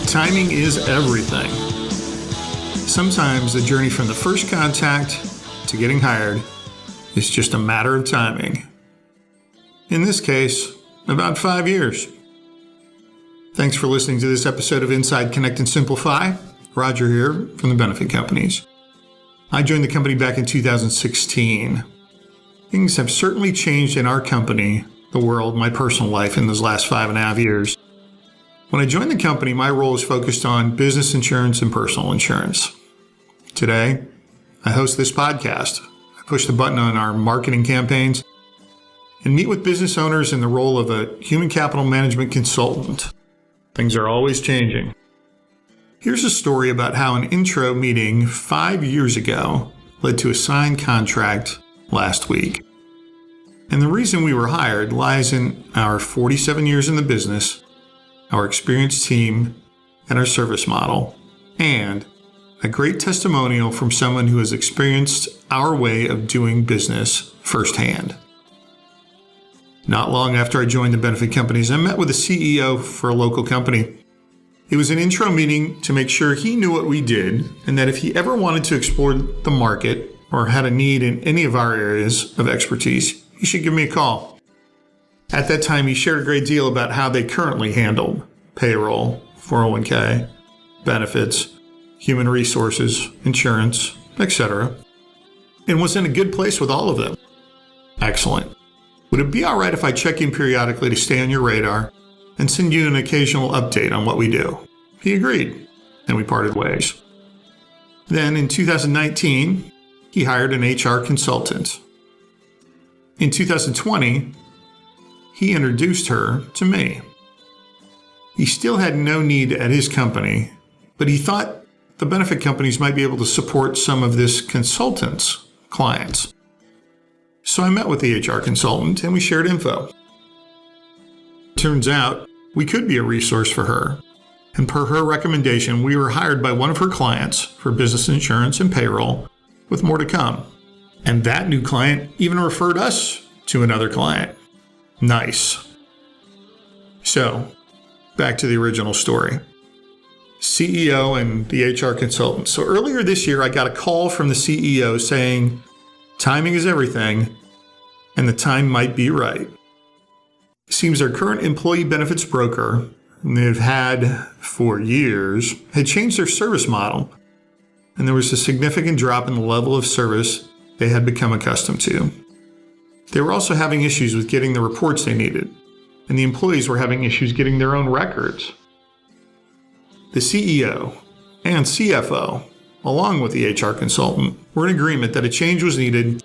Timing is everything. Sometimes the journey from the first contact to getting hired is just a matter of timing. In this case, about 5 years. Thanks for listening to this episode of Inside Connect and Simplify. Roger here from the Benefit Companies. I joined the company back in 2016. Things have certainly changed in our company, the world, my personal life in those last 5.5 years. When I joined the company, my role was focused on business insurance and personal insurance. Today, I host this podcast. I push the button on our marketing campaigns and meet with business owners in the role of a human capital management consultant. Things are always changing. Here's a story about how an intro meeting 5 years ago led to a signed contract last week. And the reason we were hired lies in our 47 years in the business, our experienced team, and our service model, and a great testimonial from someone who has experienced our way of doing business firsthand. Not long after I joined the Benefit Companies, I met with the CEO for a local company. It was an intro meeting to make sure he knew what we did and that if he ever wanted to explore the market or had a need in any of our areas of expertise, he should give me a call. At that time, he shared a great deal about how they currently handled payroll, 401k, benefits, human resources, insurance, etc., and was in a good place with all of them. Excellent. Would it be all right if I check in periodically to stay on your radar and send you an occasional update on what we do? He agreed, and we parted ways. Then in 2019, he hired an HR consultant. In 2020, he introduced her to me. He still had no need at his company, but he thought the benefit companies might be able to support some of this consultant's clients. So I met with the HR consultant and we shared info. Turns out we could be a resource for her. And per her recommendation, we were hired by one of her clients for business insurance and payroll, with more to come. And that new client even referred us to another client. Nice. So, back to the original story. CEO and the HR consultant. So earlier this year, I got a call from the CEO saying, timing is everything, and the time might be right. It seems their current employee benefits broker, and they've had for years, had changed their service model, and there was a significant drop in the level of service they had become accustomed to. They were also having issues with getting the reports they needed, and the employees were having issues getting their own records. The CEO and CFO, along with the HR consultant, were in agreement that a change was needed,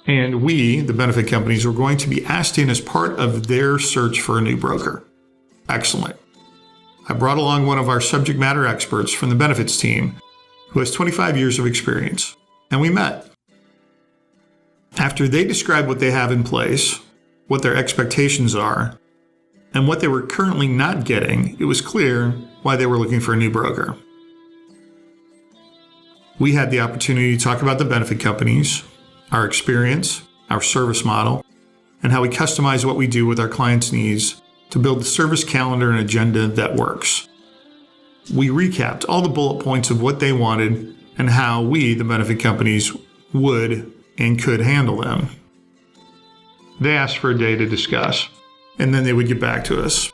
and we, the benefit companies, were going to be asked in as part of their search for a new broker. Excellent. I brought along one of our subject matter experts from the benefits team, who has 25 years of experience, and we met. After they described what they have in place, what their expectations are, and what they were currently not getting, it was clear why they were looking for a new broker. We had the opportunity to talk about the benefit companies, our experience, our service model, and how we customize what we do with our clients' needs to build the service calendar and agenda that works. We recapped all the bullet points of what they wanted and how we, the benefit companies, would and could handle them. They asked for a day to discuss, and then they would get back to us.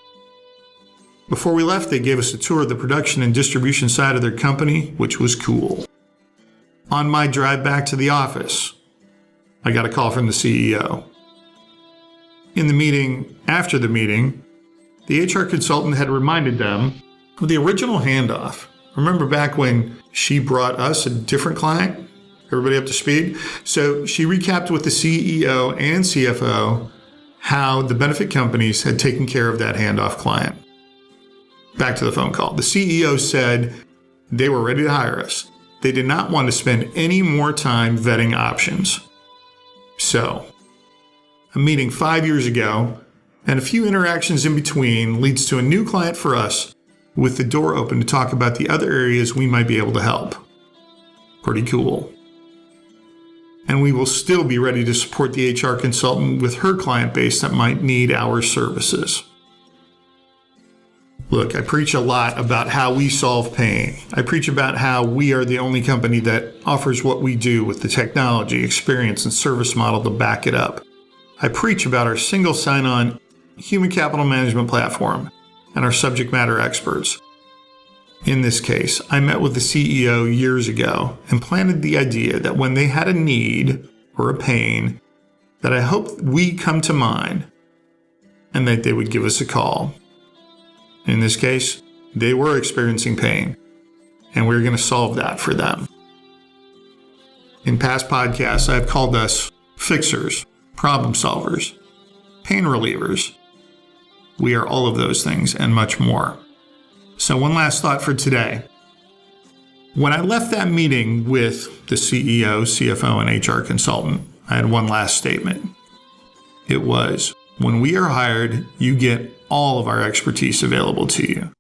Before we left, they gave us a tour of the production and distribution side of their company, which was cool. On my drive back to the office, I got a call from the CEO. In the meeting, after the meeting, the HR consultant had reminded them of the original handoff. Remember back when she brought us a different client? Everybody up to speed? So she recapped with the CEO and CFO how the benefit companies had taken care of that handoff client. Back to the phone call. The CEO said they were ready to hire us. They did not want to spend any more time vetting options. So, a meeting 5 years ago and a few interactions in between leads to a new client for us with the door open to talk about the other areas we might be able to help. Pretty cool. And we will still be ready to support the HR consultant with her client base that might need our services. Look, I preach a lot about how we solve pain. I preach about how we are the only company that offers what we do with the technology, experience, and service model to back it up. I preach about our single sign-on human capital management platform and our subject matter experts. In this case, I met with the CEO years ago and planted the idea that when they had a need or a pain, that I hoped we come to mind and that they would give us a call. In this case, they were experiencing pain, and we were going to solve that for them. In past podcasts, I've called us fixers, problem solvers, pain relievers. We are all of those things and much more. So one last thought for today. When I left that meeting with the CEO, CFO, and HR consultant, I had one last statement. It was, when we are hired, you get all of our expertise available to you.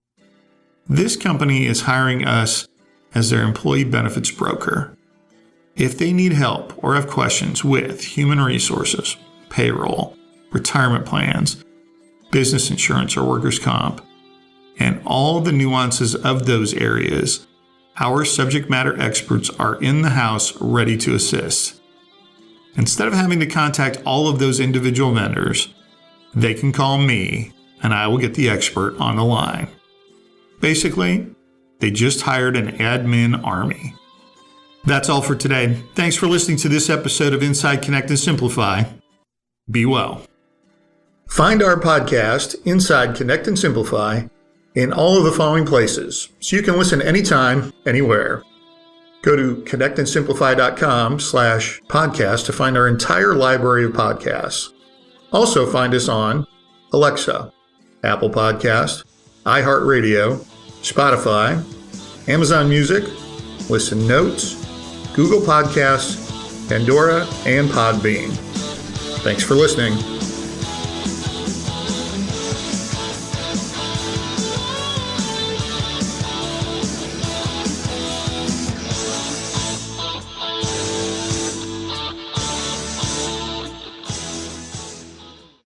This company is hiring us as their employee benefits broker. If they need help or have questions with human resources, payroll, retirement plans, business insurance or workers' comp, and all the nuances of those areas, our subject matter experts are in the house ready to assist. Instead of having to contact all of those individual vendors, they can call me and I will get the expert on the line. Basically, they just hired an admin army. That's all for today. Thanks for listening to this episode of Inside Connect and Simplify. Be well. Find our podcast, Inside Connect and Simplify, in all of the following places, so you can listen anytime, anywhere. Go to connectandsimplify.com/podcast to find our entire library of podcasts. Also find us on Alexa, Apple Podcast, iHeartRadio, Spotify, Amazon Music, Listen Notes, Google Podcasts, Pandora, and Podbean. Thanks for listening.